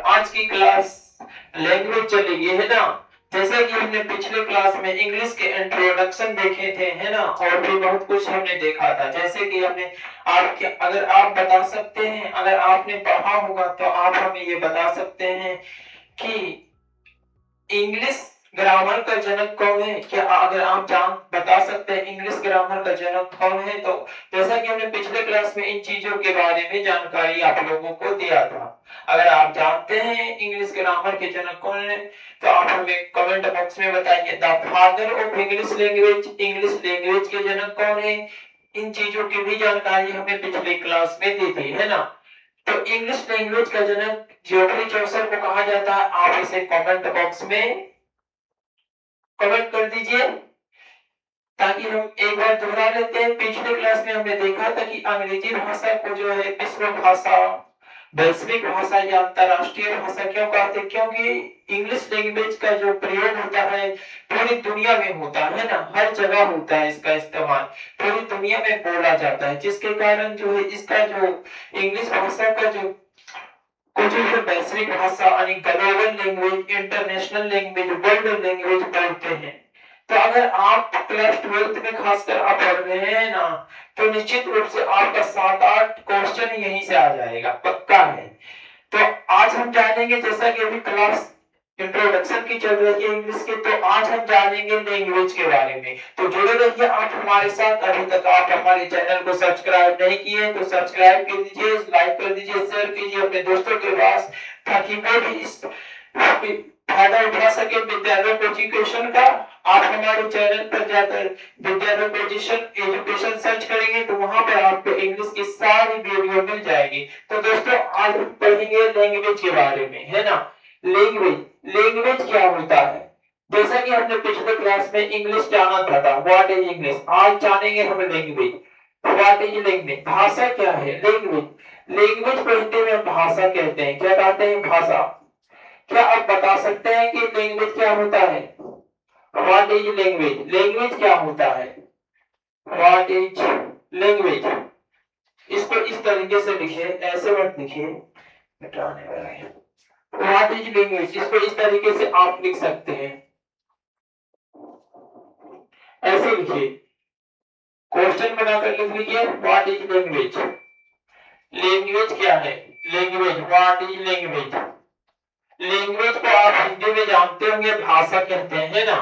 आज की class language चलेगी, है ना। जैसे कि हमने पिछले क्लास में इंग्लिश के इंट्रोडक्शन देखे थे, है ना, और भी बहुत कुछ हमने देखा था। जैसे कि हमने आपके, अगर आप बता सकते हैं, अगर आपने पढ़ा होगा तो आप हमें ये बता सकते हैं कि इंग्लिश ग्रामर का जनक कौन है। क्या अगर आप जान बता सकते हैं इंग्लिश ग्रामर का जनक कौन है, तो जैसा कि हमने पिछले क्लास में इन चीजों के बारे में जानकारी आप लोगों को दिया था। अगर आप जानते हैं इंग्लिश ग्रामर के जनक कौन है तो आप हमें कमेंट बॉक्स में बताइए। The father of English language, English language के जनक कौन है, इन चीजों की भी जानकारी हमें पिछले क्लास में दी थी, है ना। तो इंग्लिश लैंग्वेज का जनक ज्योफ्री चौसर को कहा जाता है। आप इसे कमेंट बॉक्स में कमेंट कर दीजिए ताकि हम एक बार दोहरा लेते हैं। पिछले क्लास में हमने देखा था कि अंग्रेजी भाषा को जो है विश्व भाषा, वैश्विक भाषा या अंतरराष्ट्रीय भाषा क्यों कहते हैं, क्योंकि इंग्लिश लैंग्वेज का जो प्रयोग होता है पूरी दुनिया में होता है ना, हर जगह होता है इसका इस्तेमाल, पूरी दुनिया में बोला जाता है, जिसके कारण जो है इसका जो इंग्लिश भाषा का जो कुछ वैश्विक भाषा यानी global language, international language, world language बोलते हैं। तो अगर आप क्लास 12th में खासकर आप पढ़ रहे हैं ना, तो निश्चित रूप से आपका 7-8 क्वेश्चन यहीं से आ जाएगा, पक्का है। तो आज हम जानेंगे, जैसा कि अभी क्लास इंट्रोडक्शन की चल रही है इंग्लिश के, तो आज हम जानेंगे लैंग्वेज के बारे में। तो जुड़े रहिए आप हमारे साथ। अभी तक आप हमारे चैनल को सब्सक्राइब नहीं किए तो सब्सक्राइब कर दीजिए, लाइक कर दीजिए, शेयर कीजिए अपने दोस्तों के पास, ताकि वो भी इस फायदा उठा सके विद्यालय एजुकेशन का। आप हमारे चैनल पर जाकर विद्यालय एजुकेशन सर्च करेंगे तो वहां पर आपको इंग्लिश की सारी वीडियो मिल जाएगी। तो दोस्तों आज हम पढ़ेंगे लैंग्वेज के बारे में, है ना। लैंग्वेज, लैंग्वेज क्या होता है, जैसा कि हमने पिछले क्लास में इंग्लिश जाना था व्हाट इज इंग्लिश, आज जानेंगे हम लैंग्वेज। व्हाट इज लैंग्वेज, भाषा क्या है। लैंग्वेज, लैंग्वेज को हिंदी में भाषा कहते हैं। क्या कहते हैं, भाषा। क्या आप बता सकते हैं कि लैंग्वेज क्या होता है। व्हाट इज लैंग्वेज, लैंग्वेज क्या होता है। व्हाट इज लैंग्वेज, इसको इस तरीके से लिखिए, ऐसे मत लिखिए, मिटाने वाला है। व्हाट इज लैंग्वेज, इसको इस तरीके से आप लिख सकते हैं, ऐसे लिखिए, क्वेश्चन बनाकर लिख लीजिए व्हाट इज लैंग्वेज। लैंग्वेज क्या है, language, what is language. Language को आप हिंदी में जानते होंगे भाषा कहते हैं, है ना।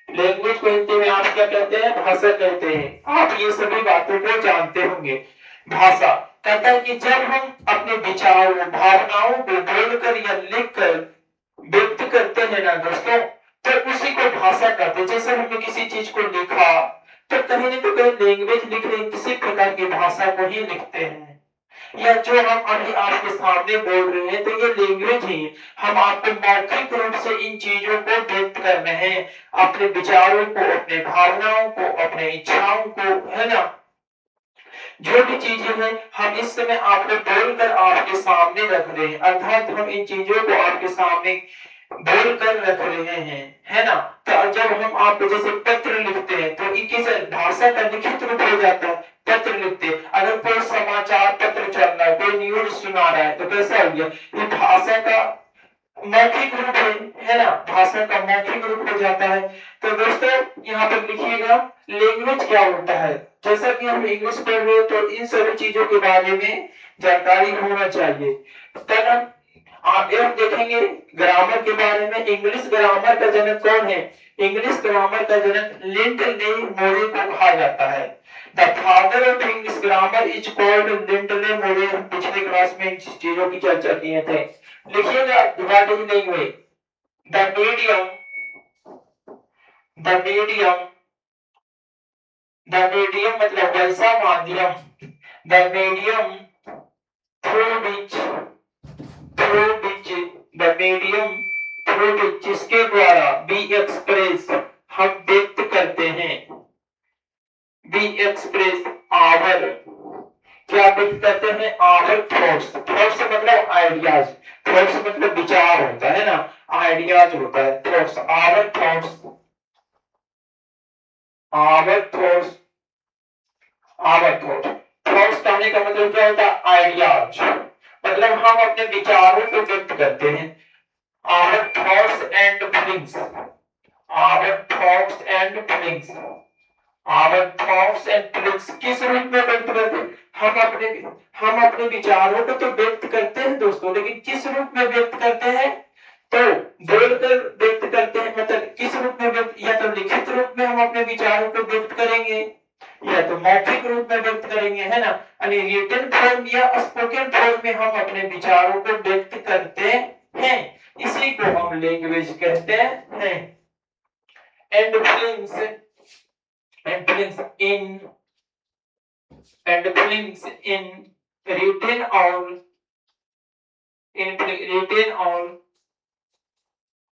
लैंग्वेज को हिंदी में आप क्या कहते हैं, भाषा कहते हैं। आप ये सभी बातों को जानते होंगे। भाषा कहता है कि जब हम अपने विचारों, भावनाओं को बोलकर या लिखकर व्यक्त करते हैं ना दोस्तों, तो उसी को भाषा कहते हैं। जैसे हमने किसी चीज को लिखा तो कहीं न कहीं लैंग्वेज लिख रहे हैं, किसी प्रकार की भाषा को ही लिखते हैं। या जो हम अभी आपके सामने बोल रहे हैं तो ये लैंग्वेज ही, हम आपको मौखिक रूप से इन चीजों को व्यक्त कर रहे हैं, अपने विचारों को, अपने भावनाओं को, अपने इच्छाओं को, है ना। जो भी चीजें हैं हम इस समय आपको बोलकर आपके सामने रख रहे हैं, अर्थात हम इन चीजों को आपके सामने बोलकर रख रहे हैं, है ना। तो जब हम आपको जैसे पत्र लिखते हैं तो इनकी भाषा का लिखित रूप हो जाता है, पत्र लिखते। अगर कोई समाचार पत्र चल रहा है, कोई न्यूज सुना रहा है तो कैसा हो गया, ये भाषा का मौखिक रूप है ना, भाषा का मौखिक रूप हो जाता है। तो दोस्तों यहाँ पर लिखिएगा लैंग्वेज क्या होता है। जैसा कि हम इंग्लिश पढ़ रहे हैं तो इन सभी चीजों के बारे में जानकारी होना चाहिए। तब आप देखेंगे ग्रामर के बारे में। इंग्लिश ग्रामर का जनक कौन है, इंग्लिश ग्रामर का जनक लिंटले मोरे को कहा जाता है। The father of English grammar is called Lindley Murray. हम पिछले क्लास में इन चीजों की चर्चा किए थे। लिखिएगा what is language, the medium, the medium, the medium मतलब वैसा माध्यम, the medium through which, through which, the medium through विच, जिसके द्वारा बी एक्सप्रेस हम व्यक्त करते हैं, बी एक्सप्रेस आवर, क्या व्यक्त करते हैं, आवर थॉट्स। थॉट्स मतलब आइडियाज, थॉट्स मतलब विचार होता है ना, आइडियाज होता है thoughts, our thoughts, our thoughts, our thought. Thoughts कहने का मतलब क्या होता है, आइडियाज, मतलब हम अपने विचारों को व्यक्त करते हैं। Our thoughts and feelings, our thoughts and feelings, our thoughts and feelings किस रूप में व्यक्त करते हैं? हम अपने विचारों को तो व्यक्त करते हैं दोस्तों, लेकिन किस रूप में व्यक्त करते हैं? तो बोलकर व्यक्त करते हैं, मतलब किस रूप में व्यक्त, या तो लिखित रूप में हम अपने विचारों को व्यक्त करेंगे, या तो मौखिक रूप में व्यक्त करेंगे, है ना। यानी रिटन फॉर्म या स्पोकन फॉर्म में हम अपने विचारों को व्यक्त करते हैं, इसी को हम लैंग्वेज कहते हैं। And feelings, and feelings in, and feelings in written और इन रिटन और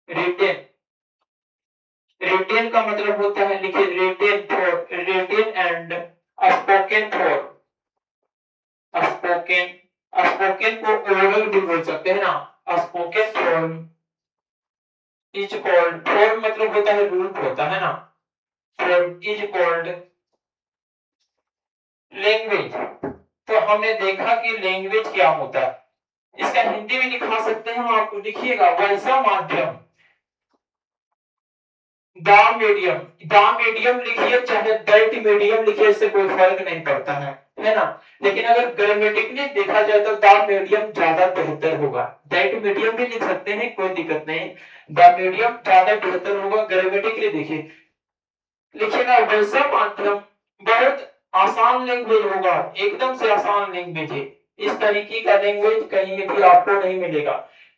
रिटन, रिटेन का मतलब होता है लिखिए, written for, written and spoken for, spoken, spoken को ओरल भी बोल सकते हैं ना। Spoken form is called, form मतलब होता है रूप होता है ना, फॉर्म इज कॉल्ड लैंग्वेज। तो हमने देखा कि लैंग्वेज क्या होता है, इसका हिंदी में लिखा सकते हैं हम आपको, लिखिएगा वैसा माध्यम, द मीडियम, द मीडियम लिखिए चाहे दैट मीडियम लिखिए, इससे कोई फर्क नहीं पड़ता है ना। लेकिन अगर ग्रामेटिकली देखा जाए तो द मीडियम ज्यादा बेहतर होगा, दैट मीडियम भी लिख सकते हैं, कोई दिक्कत नहीं, द मीडियम ज्यादा बेहतर होगा ग्रामेटिकली। देखिए लिखिएगा वैसा माध्यम, बहुत आसान लैंग्वेज होगा, एकदम से आसान लैंग्वेज है, इस तरीके का लैंग्वेज कहीं भी आपको नहीं मिलेगा।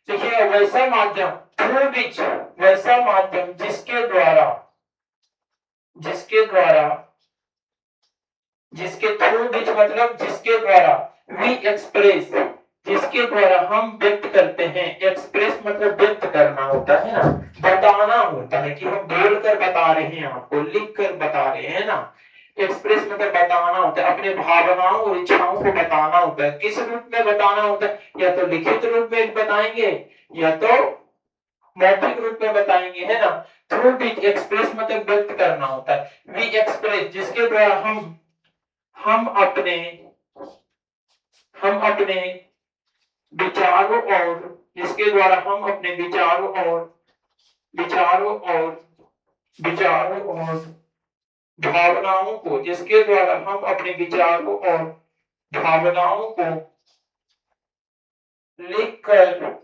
देखिए वैसा माध्यम, थ्रू विच, वैसा माध्यम जिसके द्वारा, जिसके द्वारा, जिसके थ्रू विच मतलब जिसके द्वारा, वी एक्सप्रेस, जिसके द्वारा हम व्यक्त करते हैं, एक्सप्रेस मतलब व्यक्त करना होता है ना, बताना होता है कि हम बोलकर बता रहे हैं आपको, लिख कर बता रहे हैं ना। एक्सप्रेस मतलब बताना होता है, अपने भावनाओं और इच्छाओं को बताना होता है। किस रूप में बताना होता है? या तो लिखित रूप में बताएंगे, या तो मौखिक रूप में बताएंगे, है ना। थ्रू विच, एक्सप्रेस मतलब व्यक्त करना होता है, वी एक्सप्रेस जिसके द्वारा हम अपने, हम अपने विचारों और, जिसके द्वारा हम अपने विचारों और, विचारों और, विचारों और भावनाओं को, जिसके द्वारा हम अपने विचारों और भावनाओं को लिखकर,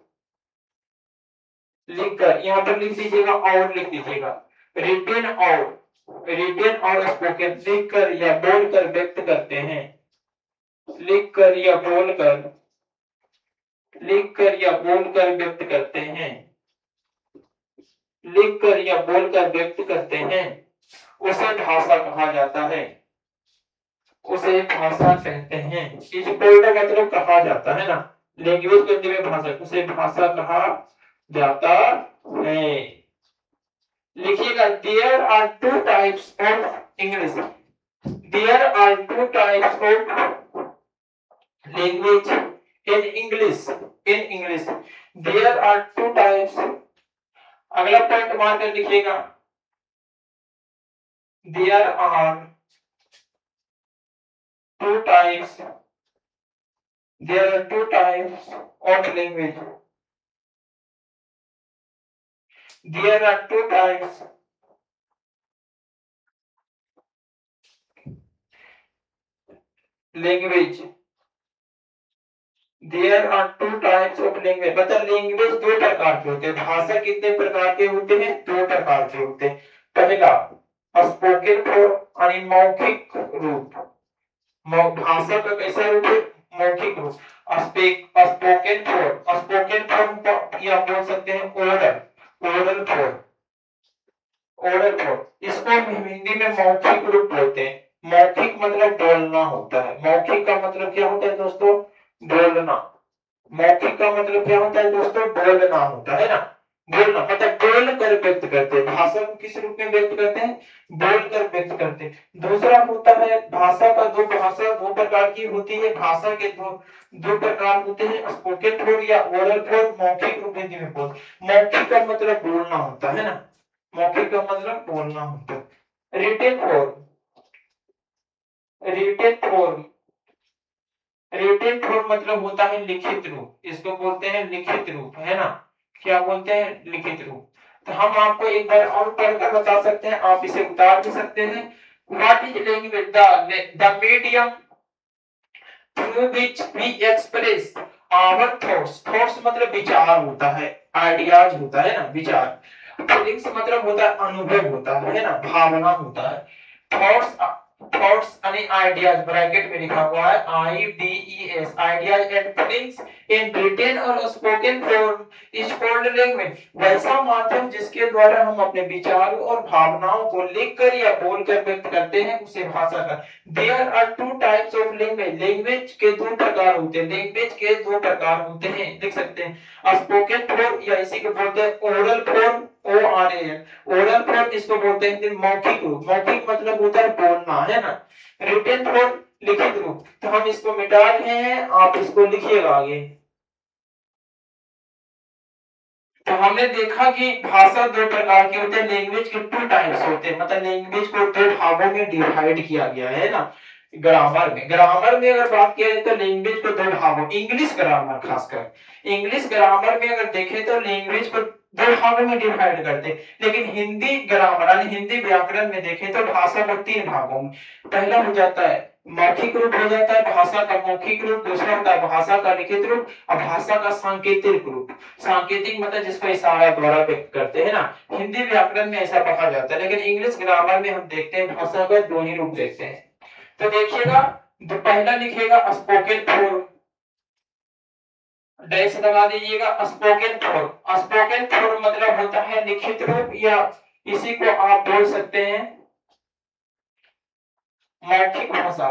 लिखकर यहाँ पर लिख दीजिएगा और लिख दीजिएगा, रिटेन और, रिटेन और स्पोकन, लिखकर या बोलकर व्यक्त करते हैं, लिखकर या बोलकर, लिखकर या बोलकर व्यक्त करते हैं, लिखकर या बोलकर व्यक्त करते हैं, उसे भाषा कहा जाता है, उसे भाषा कहते हैं। इस कोल्ड मतलब कहा जाता है ना, लैंग्वेज के अंदर भाषा, उसे भाषा कहा जाता है। लिखिएगा there are two types of English, there are two types of language in English, in English there are two types. अगला पॉइंट मार कर लिखिएगा, there are two types, there are two types of language, there are two types language, there are two types of language, मतलब language दो प्रकार के होते हैं। भाषा कितने प्रकार के होते हैं? दो प्रकार के होते हैं। पहला स्पोकन फॉर्म यानी मौखिक रूप, भाषा का कैसा रूप है? मौखिक रूप। स्पोकन फॉर्म, स्पोकन फॉर्म या बोल सकते हैं oral, oral form, oral form, इसको हम हिंदी में मौखिक रूप बोलते हैं। मौखिक मतलब बोलना होता है, मौखिक का मतलब क्या होता है दोस्तों? बोलना। मौखिक का मतलब क्या होता है दोस्तों? बोलना होता है ना, बोलना मतलब बोल कर व्यक्त करते हैं। भाषा को किस रूप में व्यक्त करते हैं? बोल कर व्यक्त करते हैं। दूसरा होता है भाषा का, दो भाषा दो प्रकार की होती है, भाषा के दो दो प्रकार होते हैं, स्पोकन फॉर्म या ओरल फॉर्म, मौखिक रूप हिंदी में बोल। मौखिक का मतलब बोलना होता है ना, मौखिक का मतलब बोलना होता है। Written form, written form, written form मतलब होता है लिखित रूप, इसको बोलते हैं लिखित रूप, है ना। क्या बोलते हैं? लिखित रूप। तो हम आपको एक बार और पढ़कर बता सकते हैं, आप इसे उतार भी सकते हैं। What is language? The medium through which we express our thoughts. Thoughts मतलब विचार होता है, आइडियाज होता है ना, विचार। फीलिंग्स मतलब होता है अनुभव होता है ना, भावना होता है। थॉट्स, थॉट्स यानी आइडियाज, ब्रैकेट में लिखा हुआ है IDES, ideas and feelings in written और spoken form is called language. वैसा माध्यम जिसके द्वारा हम अपने विचारों और भावनाओं को लिखकर या बोलकर व्यक्त करते हैं उसे भाषा का। There are two types of language. Language के दो प्रकार होते हैं, लैंग्वेज के दो प्रकार होते हैं, लिख सकते हैं। स्पोकन फॉर्म या इसी को बोलते हैं oral form, ORAL। Oral form इसको बोलते हैं मौखिक रूप। मौखिक मतलब होता है बोलना, है ना। रिटन फॉर्म लिखित रूप। तो हम इसको मिटा रहे हैं, आप इसको लिखिएगा आगे। तो हमने देखा कि भाषा दो प्रकार की होते हैं, लैंग्वेज के टू टाइप्स होते हैं, मतलब लैंग्वेज को दो भागों में डिवाइड किया गया है ना। ग्रामर में अगर बात किया जाए तो लैंग्वेज को दो भागों, इंग्लिश ग्रामर खासकर इंग्लिश ग्रामर में अगर देखें तो लैंग्वेज को दो भागों में डिवाइड करते हैं। लेकिन हिंदी ग्रामर यानी हिंदी व्याकरण में देखें तो भाषा को तीन भागों में, पहला हो जाता है मौखिक रूप हो जाता है भाषा का मौखिक रूप, दूसरा होता है भाषा का लिखित रूप और भाषा का सांकेतिक रूप। सांकेतिक मतलब जिसको इशारा द्वारा व्यक्त करते हैं ना, हिंदी व्याकरण में ऐसा कहा जाता है। लेकिन इंग्लिश ग्रामर में हम देखते हैं भाषा का दो ही रूप देखते हैं। तो देखिएगा, जो पहला लिखिएगा स्पोकन फॉर्म, डैश लगा दीजिएगा। स्पोकन फॉर्म, स्पोकन फॉर्म मतलब होता है लिखित रूप या इसी को आप बोल सकते हैं मौखिक भाषा।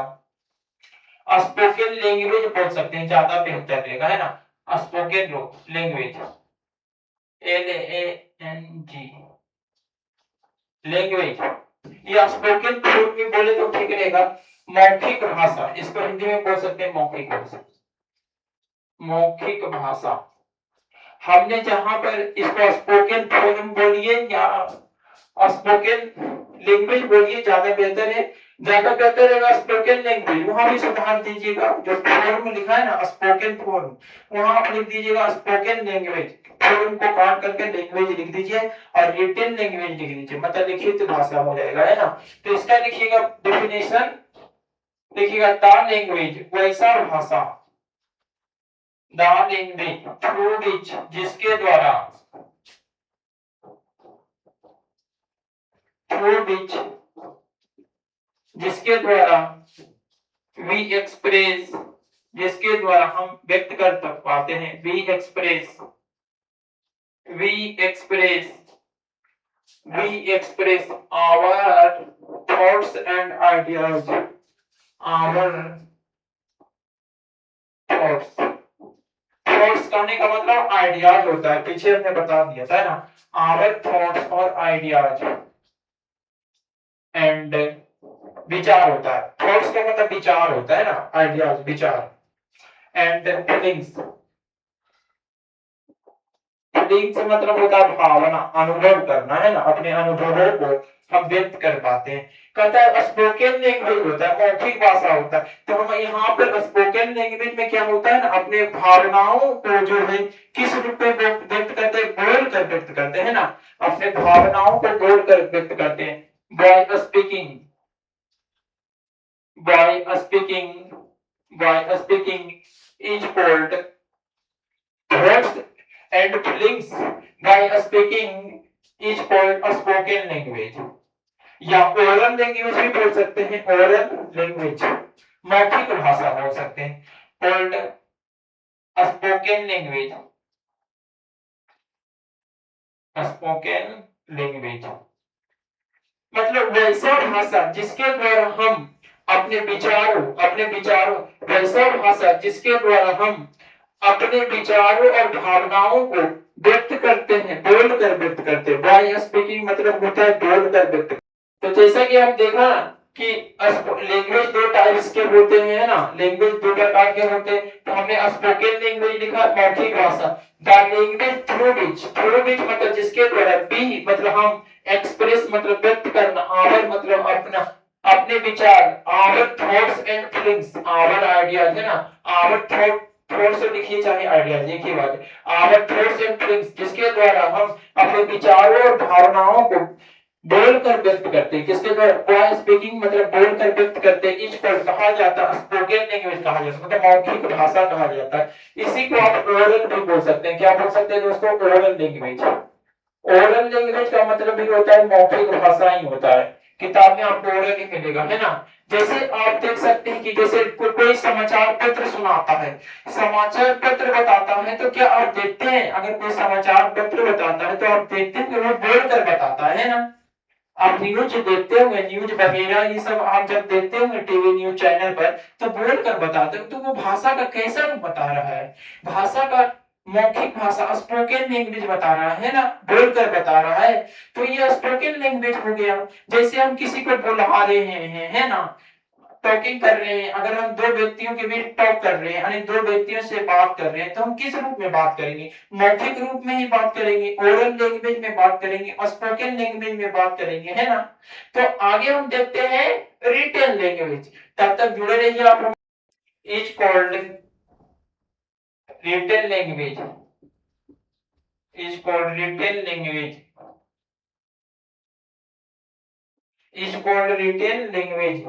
स्पोकन लैंग्वेज बोल सकते हैं, ज्यादा बेहतर रहेगा, है ना। स्पोकन लैंग्वेज, LANG लैंग्वेज, या स्पोकन फॉर्म में बोले तो ठीक रहेगा मौखिक भाषा। इसको हिंदी में बोल सकते हैं मौखिक भाषा, मौखिक भाषा। हमने जहां पर इसको स्पोकन फॉर्म बोलिए या स्पोकन लैंग्वेज बोलिए, ज्यादा बेहतर है, ज्यादा बेहतर रहेगा स्पोकन लैंग्वेज। वहां भी सुधार दीजिएगा, जो फॉर्म में लिखा है ना स्पोकन फॉर्म, वहां आप लिख दीजिएगा स्पोकन लैंग्वेज, फॉर्म को काट करके लैंग्वेज लिख दीजिए और रिटन लैंग्वेज लिख दीजिए, मतलब लिखित भाषा हो जाएगा, है ना। तो इसका लिखिएगा डेफिनेशन, लिखिएगा द लैंग्वेज वैसा भाषा, द लैंग्वेज थ्रू विच जिसके द्वारा, थ्रू विच जिसके द्वारा, वी एक्सप्रेस जिसके द्वारा हम व्यक्त कर पाते हैं, we express, we express, we express our thoughts and ideas, our thoughts. Thoughts कहने का मतलब आइडियाज होता है, पीछे हमने बता दिया था ना, आवर थॉट्स और आइडियाज एंड विचार होता है। थॉट्स का मतलब विचार होता है ना, आइडियाज विचार, एंड फीलिंग्स, फीलिंग्स मतलब होता है भावना, अनुभव करना, है ना, अपने अनुभवों को हम व्यक्त कर पाते हैं। कहता है स्पोकन लैंग्वेज होता है मौखिक भाषा होता है। तो हम यहाँ पर स्पोकन लैंग्वेज में क्या होता है ना, अपने भावनाओं को जो है किस रूप में व्यक्त करते हैं, बोल कर व्यक्त करते हैं ना, अपने भावनाओं को बोल कर व्यक्त करते हैं। By speaking, by speaking, by speaking is called thoughts and feelings. By speaking is called a spoken language. या ओरल लैंग्वेज भी बोल सकते हैं, ओरल लैंग्वेज मौखिक भाषा बोल सकते हैं, called spoken language, spoken language मतलब वैसा भाषा जिसके द्वारा हम अपने विचारों, वैसा भाषा जिसके द्वारा हम अपने विचारों और भावनाओं को व्यक्त करते हैं, बोलकर व्यक्त करते हैं। बाय स्पीकिंग मतलब होता है बोलकर व्यक्त। तो जैसा कि हम देखा कि लैंग्वेज दो टाइप्स के होते हैं ना, लैंग्वेज दो प्रकार के होते हैं। तो हमने स्पोकन लैंग्वेज लिखा मौखिक भाषा, द लैंग्वेज थ्रू विच मतलब जिसके द्वारा, बी मतलब हम, एक्सप्रेस मतलब व्यक्त करना, आवर मतलब अपना, अपने विचार, our thoughts and feelings, our ideas है ना, आवर थॉट से लिखिए चाहे आइडियाज, एक ही बात है, आवर थॉट्स एंड फीलिंग्स, जिसके द्वारा हम अपने विचारों और भावनाओं को बोलकर व्यक्त करते हैं। किसके द्वारा? बाय स्पीकिंग, मतलब बोलकर व्यक्त करते हैं। इस पर कहा जाता है स्पोकन लैंग्वेज कहा जाता है, मतलब मौखिक भाषा कहा जाता है। इसी को आप ओरल भी बोल सकते हैं। क्या बोल सकते हैं दोस्तों? Oral language. ओरल लैंग्वेज का मतलब भी होता है मौखिक भाषा ही होता है। किताब में आपको ओरल ही मिलेगा, है ना। जैसे आप देख सकते हैं कि जैसे कोई समाचार पत्र सुनाता है, समाचार पत्र बताता है, तो क्या आप देखते हैं अगर कोई समाचार पत्र बताता है तो आप देखते हैं कि वो बोलकर बताता है ना। आप न्यूज देखते होंगे, न्यूज वगैरह ये सब आप जब देखते होंगे टीवी न्यूज चैनल पर, तो बोलकर बताते हो, तो वो भाषा का कैसा रूप बता रहा है? भाषा का मौखिक भाषा, स्पोकन लैंग्वेज बता रहा है ना, बोलकर बता रहा है। तो ये स्पोकन लैंग्वेज हो गया। जैसे हम किसी को बुला रहे हैं, है ना, टॉकिंग कर रहे हैं, अगर हम दो व्यक्तियों के बीच टॉक कर रहे हैं, यानी दो व्यक्तियों से बात कर रहे हैं, तो हम किस रूप में बात करेंगे? मौखिक रूप में ही बात करेंगे, ओरल लैंग्वेज में बात करेंगे और स्पोकन लैंग्वेज में बात करेंगे, है ना। तो आगे हम देखते हैं रिटन लैंग्वेज। तब तक जुड़े रहिए आप। Is called written language, is called written language, is called written language.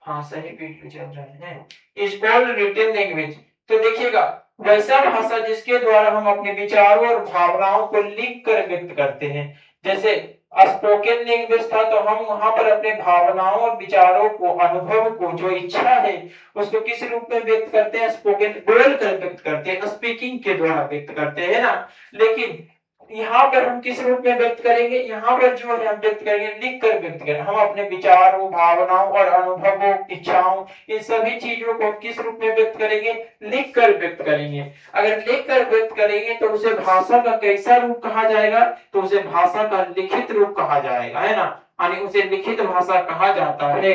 हाँ, सही पीठ पे चल रहे हैं। Is called written language. तो देखिएगा, वैसा भाषा जिसके द्वारा हम अपने विचारों और भावनाओं को लिख कर व्यक्त करते हैं। जैसे स्पोकन लैंग्वेज था, तो हम वहां पर अपने भावनाओं और विचारों को, अनुभव को, जो इच्छा है, उसको किस रूप में व्यक्त करते हैं? स्पोकन, बोल कर व्यक्त करते हैं, स्पीकिंग के द्वारा व्यक्त करते हैं ना। लेकिन यहाँ पर हम किस रूप में व्यक्त करेंगे? यहाँ पर जो है हम व्यक्त करेंगे, लिख कर व्यक्त करेंगे। हम अपने विचारों, भावनाओं और अनुभवों, इच्छाओं, इन सभी चीजों को किस रूप में व्यक्त करेंगे? लिख कर व्यक्त करेंगे। अगर लिख कर व्यक्त करेंगे तो उसे भाषा का कैसा रूप कहा जाएगा? तो उसे भाषा का लिखित रूप कहा जाएगा, है ना, यानी उसे लिखित भाषा कहा जाता है।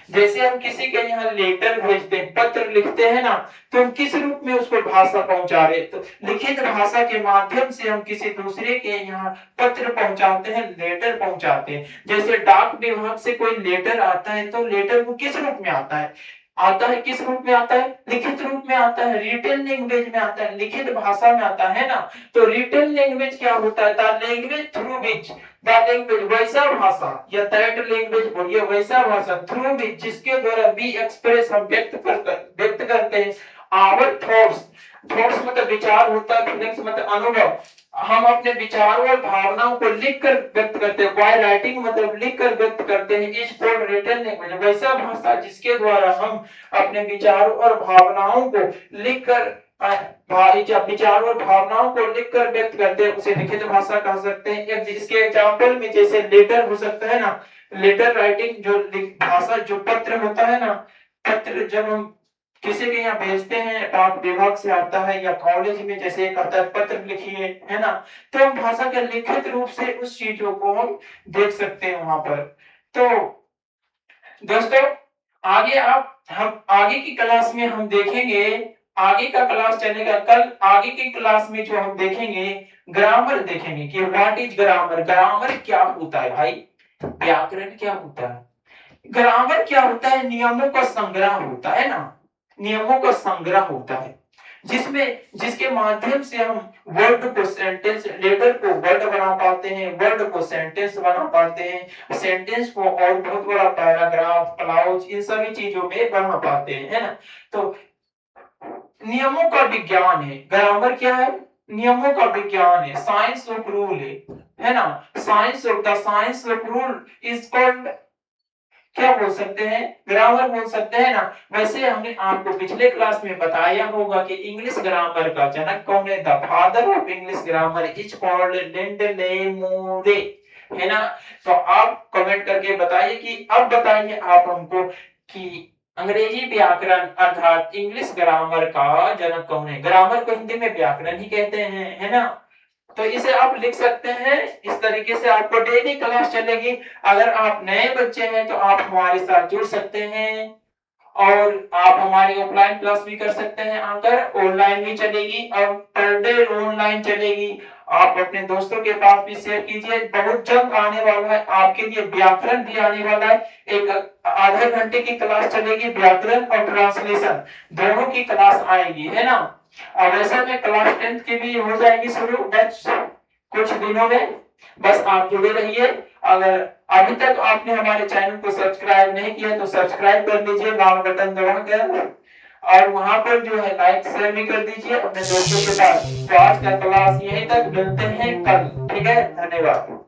जैसे हम किसी के यहाँ लेटर भेजते हैं, पत्र लिखते हैं ना, तो हम किस रूप में उसको भाषा पहुंचा रहे? तो लिखित भाषा के माध्यम से हम किसी दूसरे के यहाँ पत्र पहुंचाते हैं, लेटर पहुंचाते हैं। जैसे डाक विभाग से कोई लेटर आता है, तो लेटर वो किस रूप में आता है? आता है किस रूप में आता है? लिखित रूप में आता है, रिटन लैंग्वेज में आता है, लिखित भाषा में आता है ना। तो रिटन लैंग्वेज क्या होता है? The language through which, the language, वैसा भाषा, या दैट लैंग्वेज बोलिए, वैसा भाषा, थ्रू विच, जिसके द्वारा वी एक्सप्रेस, हम व्यक्त करते हैं आवर थॉट्स। थॉट्स मतलब विचार होता है, फीलिंग्स मतलब अनुभव। हम अपने विचारों और भावनाओं को लिख कर व्यक्त करते हैं, बाय राइटिंग मतलब लिख कर व्यक्त करते हैं। इज कॉल्ड रिटन लैंग्वेज, वैसा भाषा जिसके द्वारा हम अपने विचारों और भावनाओं को लिख कर, विचारों और भावनाओं को लिख कर व्यक्त करते हैं, उसे लिखित भाषा कह सकते हैं। एक इसके एग्जांपल में जैसे लेटर हो सकता है ना, लेटर राइटिंग, जो भाषा, जो पत्र होता है ना, पत्र जब हम किसी के यहाँ भेजते हैं, डाक विभाग से आता है, या कॉलेज में जैसे कहता है पत्र लिखिए, है ना, तो हम भाषा के लिखित रूप से उस चीजों को हम देख सकते हैं वहां पर। तो दोस्तों, आगे हम आगे की क्लास में हम देखेंगे, आगे का क्लास चलेगा कल। आगे की क्लास में जो हम देखेंगे, ग्रामर देखेंगे कि व्हाट इज ग्रामर। ग्रामर क्या होता है भाई? व्याकरण क्या होता है? ग्रामर क्या होता है? नियमों का संग्रह होता है ना, नियमों का संग्रह होता है, जिसमें, जिसके माध्यम से हम वर्ड को सेंटेंस, लेटर को वर्ड बना पाते हैं, वर्ड को सेंटेंस बना पाते हैं, सेंटेंस को और बहुत बड़ा पैराग्राफ, क्लाउज, इन सभी चीजों में बना पाते हैं, है ना। तो नियमों का विज्ञान है ग्रामर। क्या है? नियमों का विज्ञान है, साइंस ऑफ रूल है ना। Science of, the science of rule is called, क्या बोल सकते हैं? ग्रामर बोल सकते हैं ना। वैसे हमने आपको पिछले क्लास में बताया होगा कि इंग्लिश ग्रामर का जनक कौन है? The father of English grammar is called Lindley Murray, है ना। तो आप कमेंट करके बताइए कि, अब बताइए आप हमको कि अंग्रेजी व्याकरण अर्थात इंग्लिश ग्रामर का जनक कौन है? ग्रामर को हिंदी में व्याकरण ही कहते हैं, है ना। तो इसे आप लिख सकते हैं। इस तरीके से आपको डेली क्लास चलेगी। अगर आप नए बच्चे हैं तो आप हमारे साथ जुड़ सकते हैं। और आप हमारी ऑफलाइन क्लास भी कर सकते हैं आकर, ऑनलाइन भी चलेगी और पर डे ऑनलाइन चलेगी। आप अपने दोस्तों के पास भी शेयर कीजिए। बहुत जल्द आने वाला है आपके लिए व्याकरण भी आने वाला है। एक आधे घंटे की क्लास चलेगी, व्याकरण और ट्रांसलेशन दोनों की क्लास आएगी, है ना। अब ऐसे में क्लास 10th की भी हो जाएगी शुरू बस कुछ दिनों में। बस आप जुड़े रहिए। अगर अभी तक आपने हमारे चैनल को सब्सक्राइब नहीं किया तो सब्सक्राइब कर लीजिए लाल बटन दबाकर, और वहां पर जो है लाइक शेयर भी कर दीजिए अपने दोस्तों के साथ। तो आज का क्लास यहीं तक, मिलते हैं कल, ठीक है, धन्यवाद।